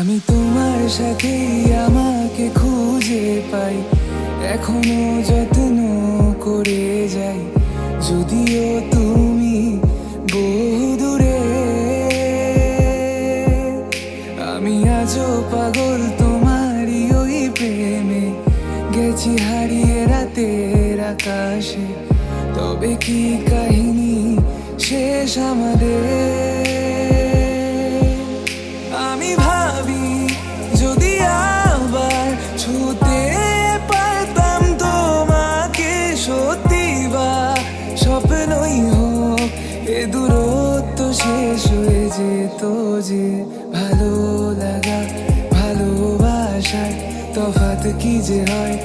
আমি তোমার সাথেই আমাকে খুঁজে পাই, এখনো যত্ন করে যাই, যদিও তুমি বহু দূরে। আমি আজও পাগল তোমারই ওই প্রেমে, গেছি হারিয়ে রাতের আকাশে। তবে কি কাহিনী শেষ আমাদের? আমি ভাবি যদি আবার ছুতে পারতাম তোমাকে, সত্যি বা স্বপ্নই হোক এ দূরত্ব শেষ হয়ে যেত যে। ভালো লাগা ভালোবাসার তফাৎ কি যে হয়